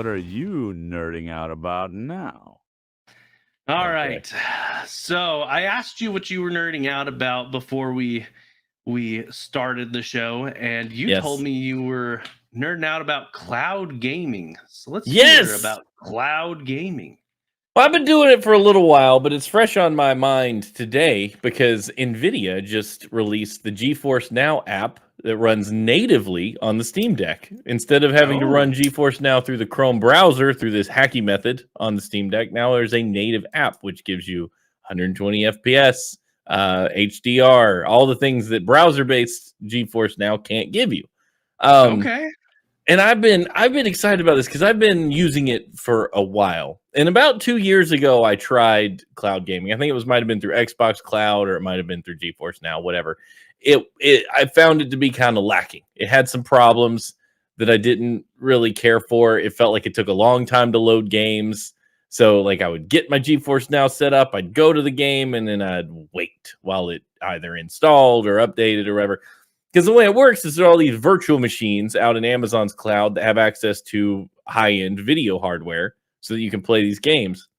are you nerding out about now? All Okay. right. So I asked you what you were nerding out about before we started the show, and you told Yes. me you were nerding out about cloud gaming. So let's hear Yes. about cloud gaming. Well, I've been doing it for a little while, but it's fresh on my mind today because NVIDIA just released the GeForce Now app that runs natively on the Steam Deck. Instead of having to run GeForce Now through the Chrome browser through this hacky method on the Steam Deck, now there's a native app which gives you 120 FPS, HDR, all the things that browser-based GeForce Now can't give you. Okay. And I've been excited about this because I've been using it for a while. And about 2 years ago, I tried cloud gaming. I think it might have been through Xbox Cloud, or it might have been through GeForce Now, whatever. I found it to be kind of lacking. It had some problems that I didn't really care for. It felt like it took a long time to load games. So like I would get my GeForce Now set up, I'd go to the game, and then I'd wait while it either installed or updated or whatever. Because the way it works is there are all these virtual machines out in Amazon's cloud that have access to high-end video hardware so that you can play these games.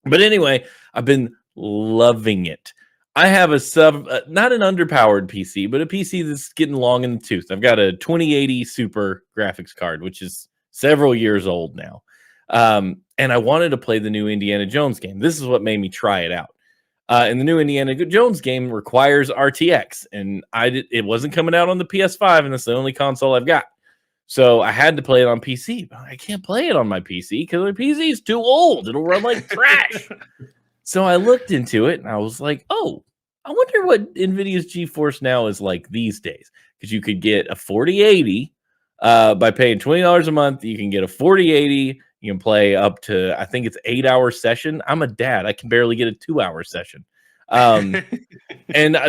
But anyway, I've been loving it. I have not an underpowered PC, but a PC that's getting long in the tooth. I've got a 2080 Super graphics card, which is several years old now. And I wanted to play the new Indiana Jones game. This is what made me try it out. And the new Indiana Jones game requires RTX, and it wasn't coming out on the PS5, and that's the only console I've got. So I had to play it on PC, but I can't play it on my PC because my PC is too old. It'll run like trash. So I looked into it, and I was like, oh, I wonder what NVIDIA's GeForce Now is like these days. Because you could get a 4080 by paying $20 a month. You can get a 4080. You can play up to, I think it's 8-hour session. I'm a dad. I can barely get a 2-hour session. And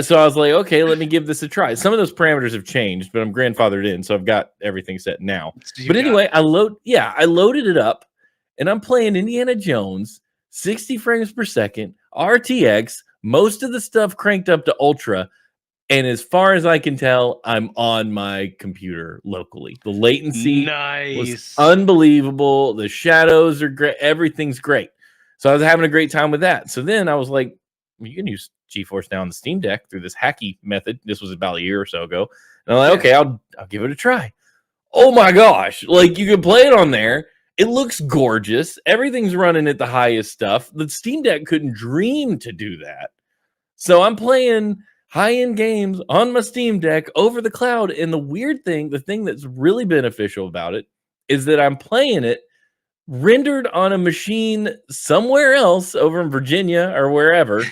so I was like, okay, let me give this a try. Some of those parameters have changed, but I'm grandfathered in, so I've got everything set now. But anyway, I loaded it up, and I'm playing Indiana Jones, 60 frames per second, RTX, most of the stuff cranked up to ultra. And as far as I can tell, I'm on my computer locally. The latency was unbelievable. The shadows are great. Everything's great. So I was having a great time with that. So then I was like, well, you can use GeForce Now on the Steam Deck through this hacky method. This was about a year or so ago. And I'm like, okay, I'll give it a try. Oh my gosh. Like, you can play it on there. It looks gorgeous. Everything's running at the highest stuff. The Steam Deck couldn't dream to do that. So I'm playing high-end games on my Steam Deck over the cloud. And the thing that's really beneficial about it is that I'm playing it rendered on a machine somewhere else over in Virginia or wherever.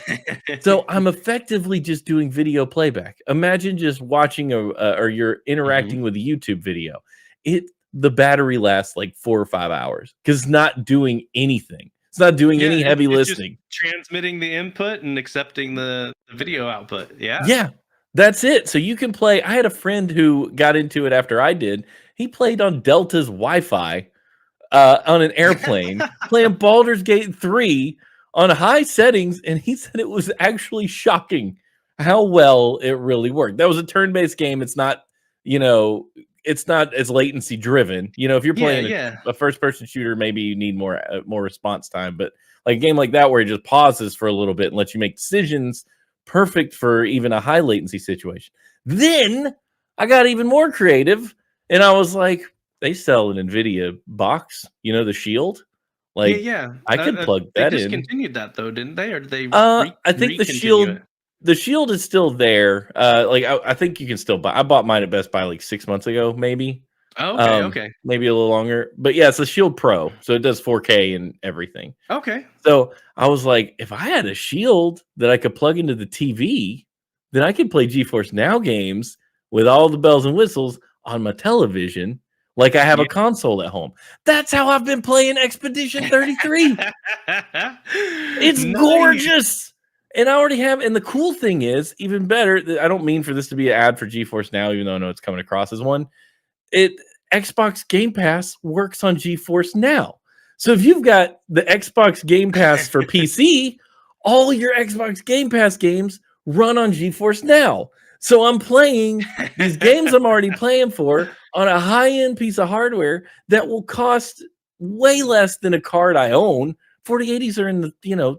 So I'm effectively just doing video playback. Imagine just watching or you're interacting with a YouTube video. The battery lasts like 4 or 5 hours because it's not doing anything. It's not doing any heavy listening. Just transmitting the input and accepting the video output. Yeah. Yeah, that's it. So you can play. I had a friend who got into it after I did. He played on Delta's Wi-Fi on an airplane, playing Baldur's Gate 3 on high settings, and he said it was actually shocking how well it really worked. That was a turn-based game. It's not, it's not as latency driven. If you're playing a first-person shooter, maybe you need more response time. But like a game like that where it just pauses for a little bit and lets you make decisions, perfect for even a high latency situation. Then I got even more creative, and I was like, they sell an NVIDIA box, the Shield. Like, I could plug that in. They discontinued that though, didn't they? Or did they? I think the Shield. The Shield is still there. I think you can still buy. I bought mine at Best Buy like 6 months ago, maybe. Oh, okay. Maybe a little longer. But yeah, it's a Shield Pro, so it does 4K and everything. Okay. So I was like, if I had a Shield that I could plug into the TV, then I could play GeForce Now games with all the bells and whistles on my television, like I have a console at home. That's how I've been playing Expedition 33. It's gorgeous. And I already have, and the cool thing is, even better, I don't mean for this to be an ad for GeForce Now, even though I know it's coming across as one. Xbox Game Pass works on GeForce Now. So if you've got the Xbox Game Pass for PC, all your Xbox Game Pass games run on GeForce Now. So I'm playing these games I'm already playing for on a high-end piece of hardware that will cost way less than a card I own. 4080s are in the,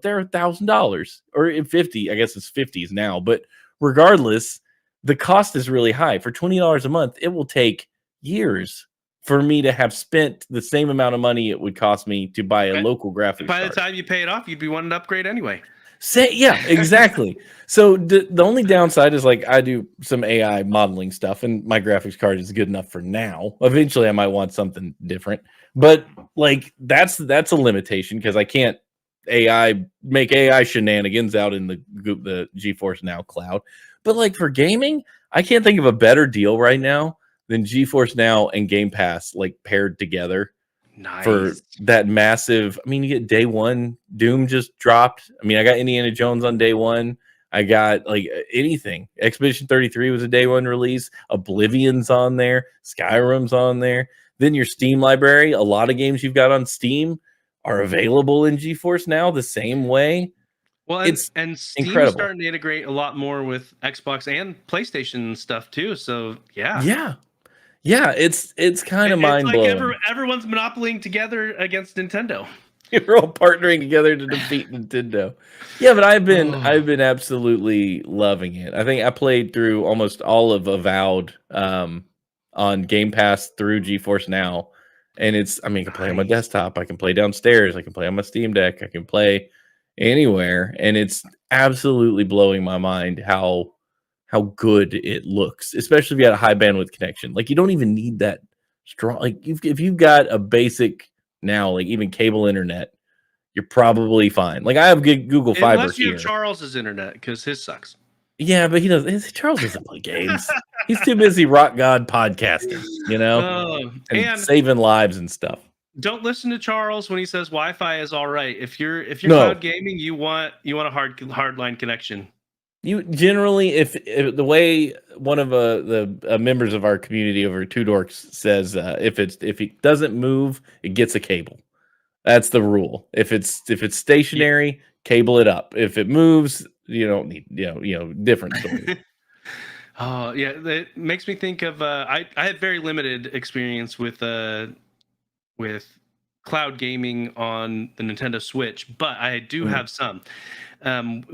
they're $1,000 or in 50. I guess it's 50s now, but regardless, the cost is really high. For $20 a month, it will take years for me to have spent the same amount of money it would cost me to buy a local graphics By the card. time you pay it off, you'd be wanting to upgrade anyway. Yeah, exactly. So the only downside is like I do some AI modeling stuff, and my graphics card is good enough for now. Eventually, I might want something different, but like that's a limitation because I can't make AI shenanigans out in the GeForce Now cloud. But like for gaming, I can't think of a better deal right now than GeForce Now and Game Pass like paired together. Nice. For that massive, I mean, you get day one. Doom just dropped. I mean, I got Indiana Jones on day one. I got like anything. Expedition 33 was a day one release. Oblivion's on there. Skyrim's on there. Then your Steam library. A lot of games you've got on Steam are available in GeForce Now the same way. Well, It's and Steam's incredible. starting to integrate a lot more with Xbox and PlayStation stuff too. So yeah. Yeah, it's kind of mind blowing. Like everyone's monopolying together against Nintendo. We're all partnering together to defeat Nintendo. Yeah, but I've been absolutely loving it. I think I played through almost all of Avowed on Game Pass through GeForce Now, and I can play on my desktop, I can play downstairs, I can play on my Steam Deck, I can play anywhere, and it's absolutely blowing my mind how good it looks, especially if you got a high bandwidth connection. Like you don't even need that strong. Like if you've got a basic now, like even cable internet, you're probably fine. Like I have Google Fiber unless you here. have Charles's internet because his sucks. Yeah, but Charles doesn't play games. He's too busy rock god podcasting, and saving lives and stuff. Don't listen to Charles when he says Wi-Fi is all right. If you're cloud gaming, you want a hardline connection. You generally, if the way one of the members of our community over Two Dorks says, if it doesn't move, it gets a cable. That's the rule. If it's stationary, cable it up. If it moves, you don't need different story. Oh yeah, it makes me think of I had very limited experience with cloud gaming on the Nintendo Switch, but I do have some.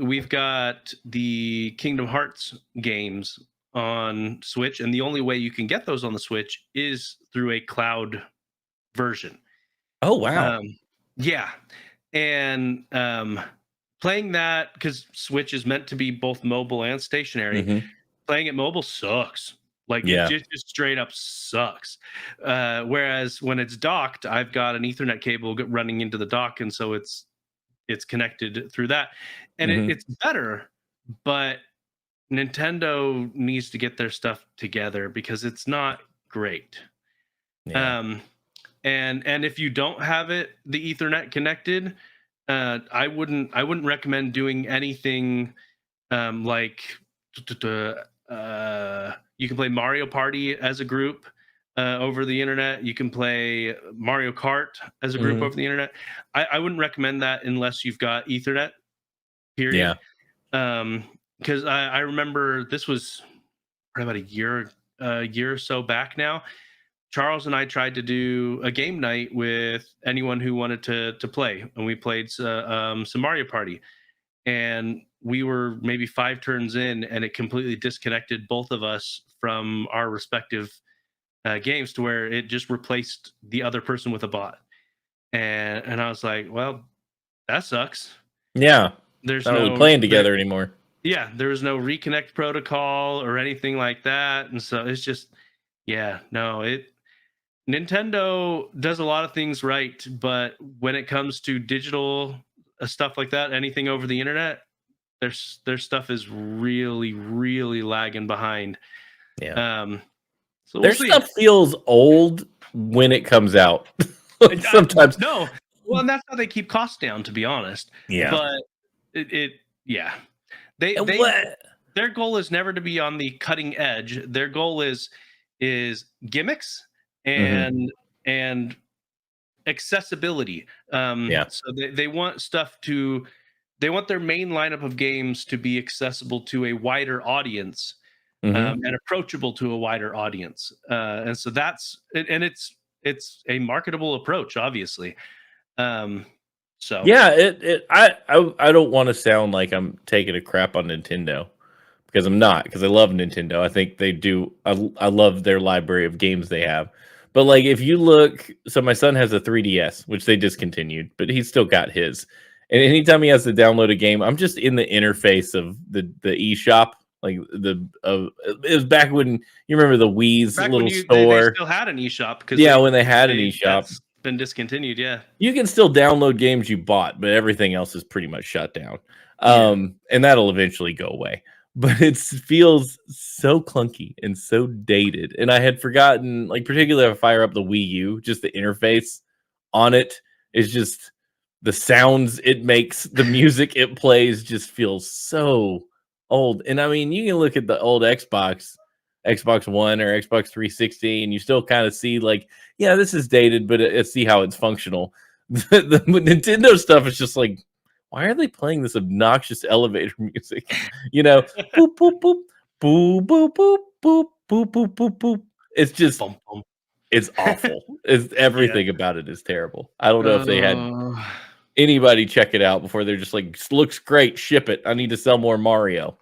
We've got the Kingdom Hearts games on Switch, and the only way you can get those on the Switch is through a cloud version. Oh wow! Yeah, and playing that because Switch is meant to be both mobile and stationary. Playing it mobile sucks. Like it just straight up sucks. Whereas when it's docked, I've got an Ethernet cable running into the dock, and so it's connected through that, and it's better. But Nintendo needs to get their stuff together because it's not great. And if you don't have the Ethernet connected, I wouldn't recommend doing anything like. You can play Mario Party as a group over the internet. You can play Mario Kart as a group over the internet. I wouldn't recommend that unless you've got Ethernet. Period. Yeah. Because I remember this was probably about a year or so back now. Charles and I tried to do a game night with anyone who wanted to play, and we played some Mario Party. And we were maybe 5 turns in, and it completely disconnected both of us from our respective games to where it just replaced the other person with a bot. And I was like, well, that sucks. Yeah. There's not really playing together anymore. Yeah. There was no reconnect protocol or anything like that. And so it's just, Nintendo does a lot of things right. But when it comes to digital stuff like that, anything over the internet, their stuff is really, really lagging behind. Yeah. So their stuff feels old when it comes out. Sometimes. No. Well, and that's how they keep costs down, to be honest. Yeah. But their goal is never to be on the cutting edge. Their goal is gimmicks and accessibility. So they want stuff they want their main lineup of games to be accessible to a wider audience and approachable to a wider audience. And so it's it's a marketable approach, obviously. So Yeah, I don't want to sound like I'm taking a crap on Nintendo, because I'm not, because I love Nintendo. I think they do. I love their library of games they have. But like, if you look, so my son has a 3DS, which they discontinued, but he's still got his. And anytime he has to download a game, I'm just in the interface of the eShop. Like it was back when you remember the Wii's back when little they store. still had an eShop, because Yeah, when they had an eShop. That's been discontinued. Yeah. You can still download games you bought, but everything else is pretty much shut down. Yeah. And that'll eventually go away. But it feels so clunky and so dated. And I had forgotten, like, particularly if I fire up the Wii U, just the interface on it is just the sounds it makes, the music it plays just feels so old. And I mean, you can look at the old Xbox One or Xbox 360, and you still kind of see, like, yeah, this is dated, but see how it's functional. The Nintendo stuff is just like, why are they playing this obnoxious elevator music? You know, boop boop boop boop boop boop boop boop boop boop boop. It's just, Bum, bum. it's awful. It's everything about it is terrible. I don't know if they had anybody check it out before they're just like, looks great, ship it. I need to sell more Mario.